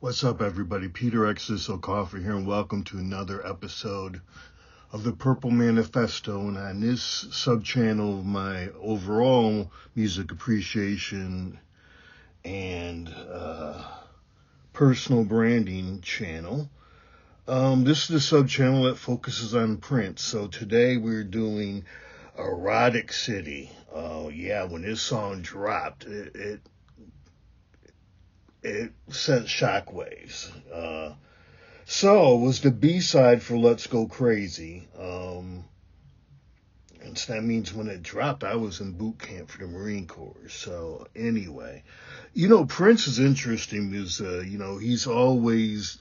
What's up, everybody? Peter X. Coffee here, and welcome to another episode of the Purple Manifesto. And on this sub-channel of my overall music appreciation and personal branding channel, this is the sub-channel that focuses on Prince. So today we're doing Erotic City. When this song dropped, it sent shockwaves. So it was the B-side for Let's Go Crazy. And so that means when it dropped, I was in boot camp for the Marine Corps. So anyway, Prince is interesting because, he's always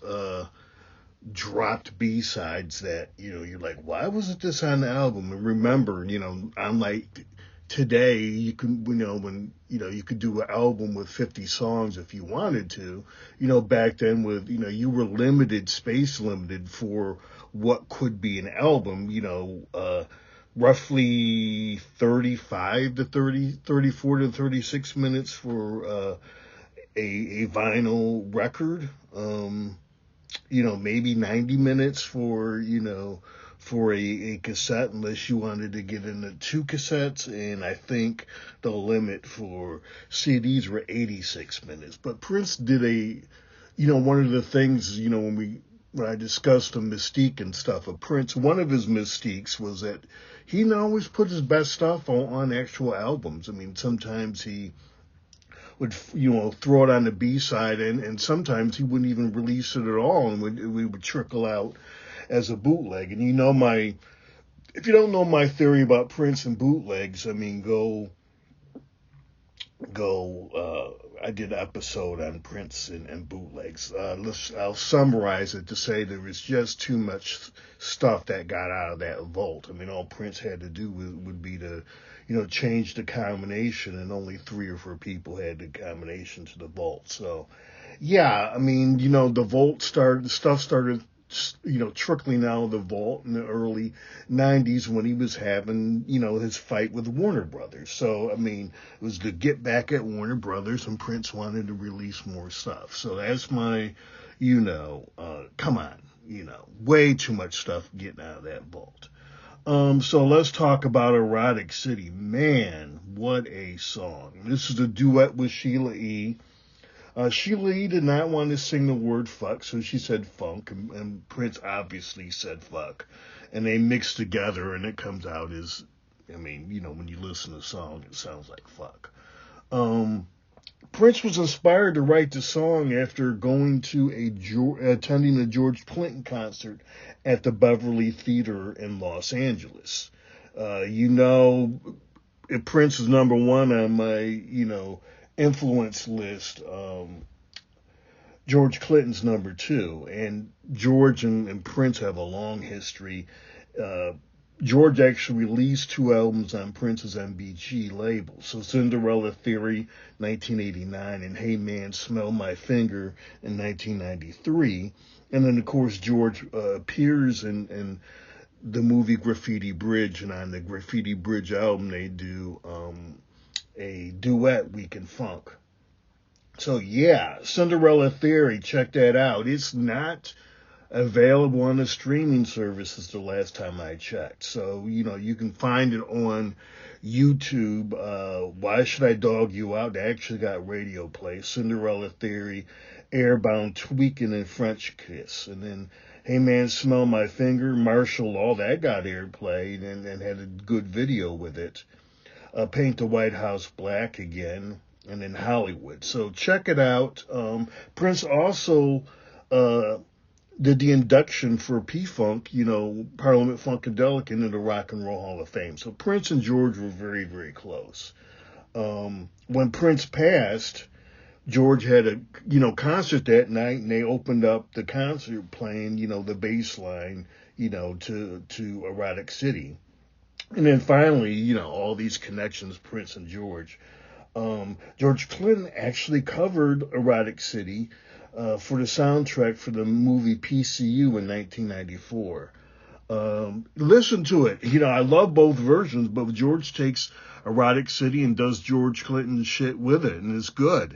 dropped B-sides that, you're like, why wasn't this on the album? And remember, unlike today, you can, you could do an album with 50 songs if you wanted to. Back then with, you were space limited for what could be an album, roughly 35 to 34 to 36 minutes for a vinyl record. Maybe 90 minutes for a cassette, unless you wanted to get into 2 cassettes, and I think the limit for CDs were 86 minutes. But Prince did one of the things, when I discussed the mystique and stuff of Prince, one of his mystiques was that he didn't always put his best stuff on actual albums. I mean, sometimes he would, throw it on the B-side, and sometimes he wouldn't even release it at all, and we would trickle out as a bootleg. And if you don't know my theory about Prince and bootlegs, I mean, I did an episode on Prince and bootlegs. I'll summarize it to say there was just too much stuff that got out of that vault. I mean, all Prince had to do would be to, change the combination, and only 3 or 4 people had the combination to the vault. So, yeah, I mean, the vault started trickling out of the vault in the early 90s when he was having, his fight with Warner Brothers. So, I mean, it was to get back at Warner Brothers, and Prince wanted to release more stuff. So that's my, come on, way too much stuff getting out of that vault. So let's talk about Erotic City. Man, what a song. This is a duet with Sheila E. Sheila E. did not want to sing the word fuck, so she said funk, and Prince obviously said fuck. And they mixed together, and it comes out as, when you listen to the song, it sounds like fuck. Prince was inspired to write the song after going to attending a George Clinton concert at the Beverly Theater in Los Angeles. Prince is number 1 on my, influence list. George Clinton's number 2, and George and Prince have a long history. George actually released 2 albums on Prince's MBG label. So Cinderella Theory, 1989, and Hey Man, Smell My Finger in 1993. And then, of course, George appears in the movie Graffiti Bridge, and on the Graffiti Bridge album they do a duet, Weekend Funk. So yeah, Cinderella Theory, check that out. It's not available on the streaming services the last time I checked. So, you can find it on YouTube. Why Should I Dog You Out? They actually got radio play. Cinderella Theory, Airbound, Tweaking, and French Kiss. And then Hey Man, Smell My Finger, Martial Law, that got airplay and had a good video with it. Paint the White House Black again, and then Hollywood. So check it out. Prince also did the induction for P-Funk, Parliament Funkadelic, into the Rock and Roll Hall of Fame. So Prince and George were very, very close. When Prince passed, George had a, concert that night, and they opened up the concert playing, the bass line, to Erotic City. And then finally, all these connections, Prince and George. George Clinton actually covered Erotic City for the soundtrack for the movie PCU in 1994. Listen to it. I love both versions, but George takes Erotic City and does George Clinton shit with it, and it's good.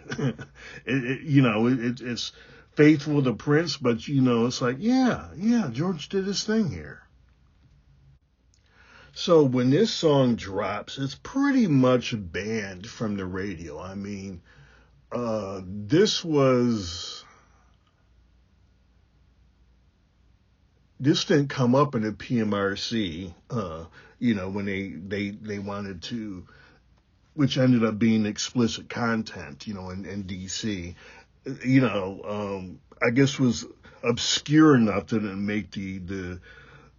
It's faithful to Prince, but it's like, yeah, George did his thing here. So when this song drops, it's pretty much banned from the radio. I mean, this was this didn't come up in the PMRC, when they wanted to, which ended up being explicit content, in DC, I guess was obscure enough that it didn't make the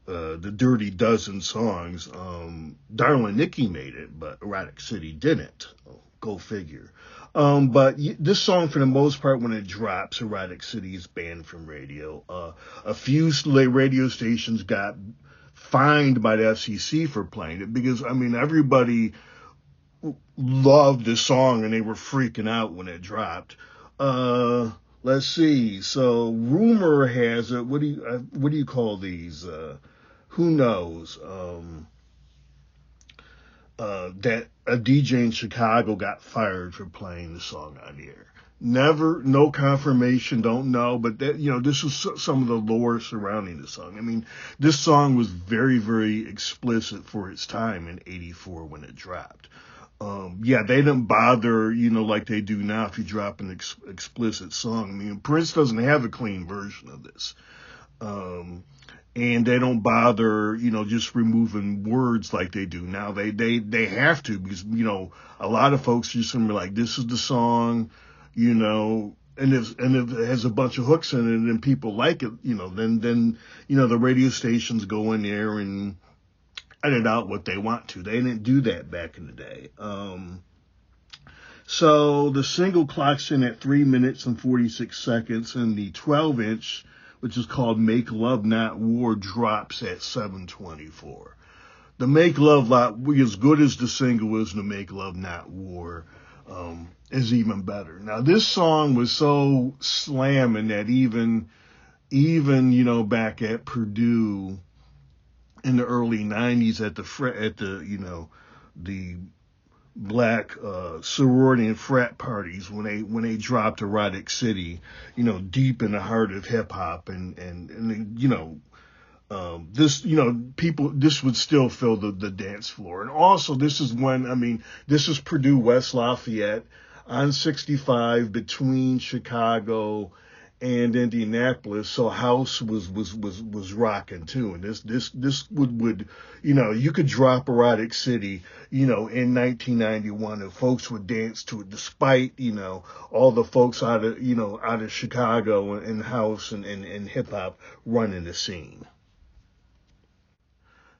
Dirty Dozen songs. Darling Nikki made it, but Erotic City didn't. Go figure. But this song, for the most part, when it drops, Erotic City is banned from radio. A few radio stations got fined by the FCC for playing it because, everybody loved this song and they were freaking out when it dropped. Let's see. So rumor has it. What do you call these? Who knows? That a DJ in Chicago got fired for playing the song on the air. No confirmation, don't know, but that, this was some of the lore surrounding the song. This song was very, very explicit for its time in '84 when it dropped. They didn't bother, like they do now if you drop an explicit song. Prince doesn't have a clean version of this. And they don't bother, just removing words like they do now. They have to because, a lot of folks just gonna be like, this is the song, and if it has a bunch of hooks in it and people like it, then the radio stations go in there and edit out what they want to. They didn't do that back in the day. So the single clocks in at 3 minutes and 46 seconds, and the 12-inch, which is called Make Love Not War, drops at 7:24. The Make Love Not, as good as the single is, the Make Love Not War is even better. Now, this song was so slamming that even back at Purdue in the early 90s at the black sorority and frat parties when they dropped Erotic City, deep in the heart of hip hop, and this people, this would still fill the dance floor. And also this is when this is Purdue West Lafayette on 65 between Chicago and Indianapolis, so house was rocking too. And this would you could drop Erotic City, in 1991, and folks would dance to it, despite all the folks out of Chicago and house and hip hop running the scene.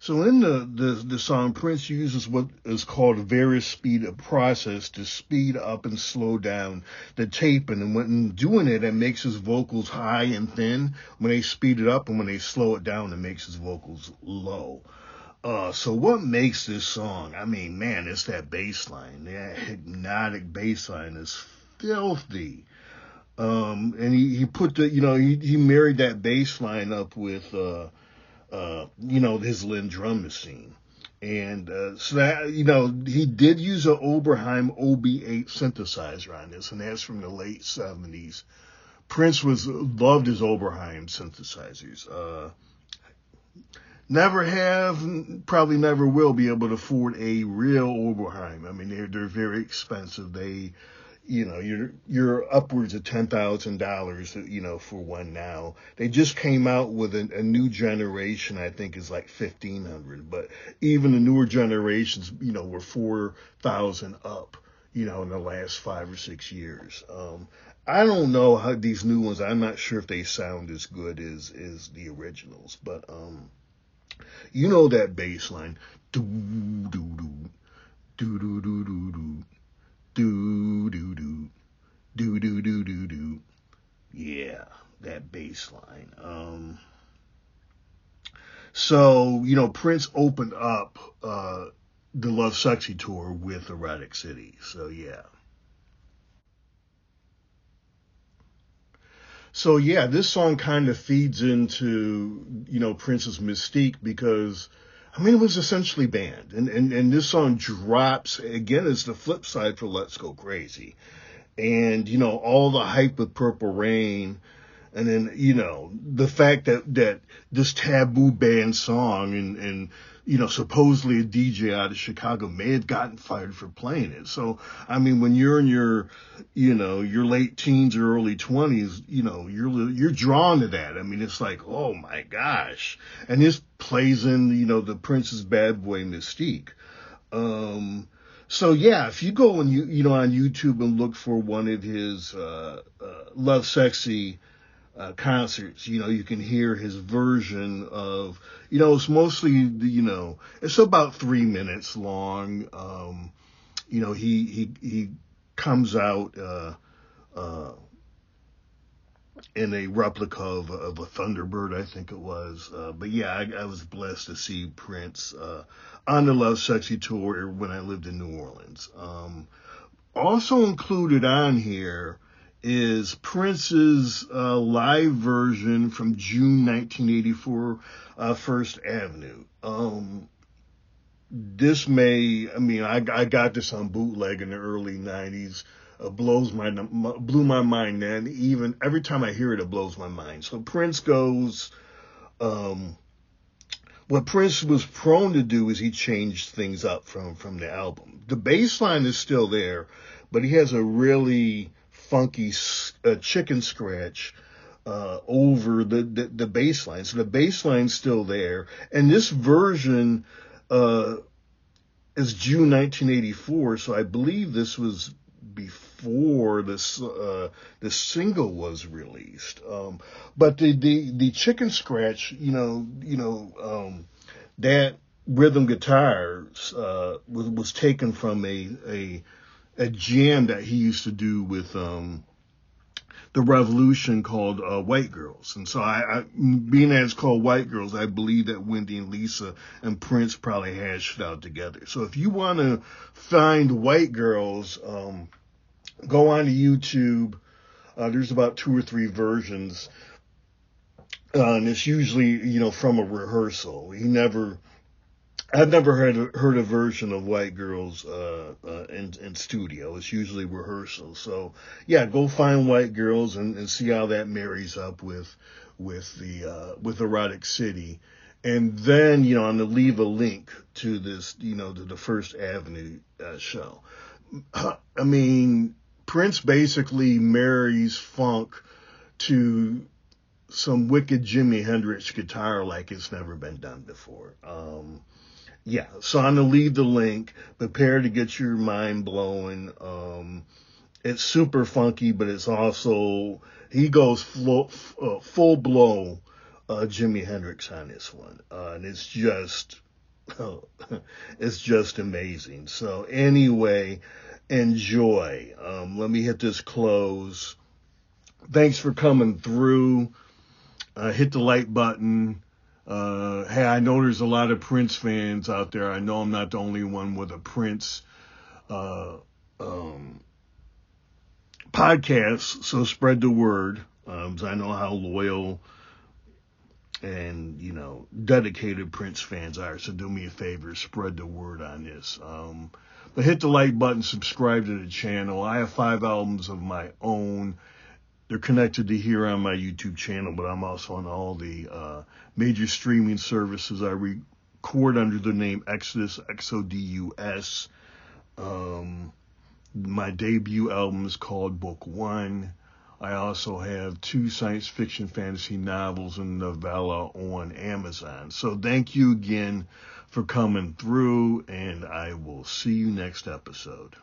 So in the song, Prince uses what is called a various speed process to speed up and slow down the taping. And when doing it, it makes his vocals high and thin when they speed it up, and when they slow it down, it makes his vocals low. So what makes this song? It's that bass line. That hypnotic bass line is filthy. And he put he married that bass line up with his Lynn drum machine. And so that, he did use an Oberheim OB8 synthesizer on this, and that's from the late 70s. Prince loved his Oberheim synthesizers. Never have, probably never will be able to afford a real Oberheim. They're very expensive. They, you're upwards of $10,000, for one now. They just came out with a new generation, I think is like $1,500, but even the newer generations, were 4,000 up, in the last 5 or 6 years. I don't know how these new ones, I'm not sure if they sound as good as the originals, but, that bass line, do do do do do do do do. Do do do do do do do do. Yeah, that bass line. So Prince opened up the Love Sexy tour with Erotic City. So yeah. So yeah, this song kind of feeds into Prince's mystique because it was essentially banned. And this song drops, again, as the flip side for Let's Go Crazy. And, all the hype with Purple Rain, And then, the fact that this taboo banned song and supposedly a DJ out of Chicago may have gotten fired for playing it. So, I mean, when you're in your late teens or early 20s, you're drawn to that. I mean, it's like, oh my gosh. And this plays in, the Prince's bad boy mystique. So yeah, if you go and on YouTube and look for one of his Love Sexy concerts, you can hear his version of, it's mostly it's about 3 minutes long. He comes out in a replica of a Thunderbird, I think it was. But yeah, I was blessed to see Prince on the Love Sexy tour when I lived in New Orleans. Also included on here is Prince's live version from June 1984, First Avenue. I got this on bootleg in the early 90s. Blew my mind then. Even every time I hear it, it blows my mind. So Prince goes, what Prince was prone to do is he changed things up from the album. The bass line is still there, but he has a really funky chicken scratch over the bass line. So the bass line's still there. And this version is June 1984, so I believe this was before this single was released. But the chicken scratch, that rhythm guitar was taken from a jam that he used to do with the Revolution called White Girls. And so I being that it's called White Girls, I believe that Wendy and Lisa and Prince probably hashed it out together. So if you want to find White Girls, go on to YouTube. There's about 2 or 3 versions. And it's usually, from a rehearsal. I've never heard a version of White Girls in studio. It's usually rehearsal. So yeah, go find White Girls and see how that marries up with Erotic City. And then, I'm going to leave a link to this, to the First Avenue show. I mean, Prince basically marries funk to some wicked Jimi Hendrix guitar like it's never been done before. Yeah, so I'm going to leave the link. Prepare to get your mind blowing. It's super funky, but it's also, he goes full blow Jimi Hendrix on this one. And it's just amazing. So anyway, enjoy. Let me hit this close. Thanks for coming through. Hit the like button. Hey, I know there's a lot of Prince fans out there. I know I'm not the only one with a Prince podcast, so spread the word. I know how loyal and, dedicated Prince fans are, so do me a favor, spread the word on this. But hit the like button, subscribe to the channel. I have 5 albums of my own. They're connected to here on my YouTube channel, but I'm also on all the major streaming services. I record under the name Exodus, Xodus. My debut album is called Book 1. I also have 2 science fiction fantasy novels and novella on Amazon. So thank you again for coming through, and I will see you next episode.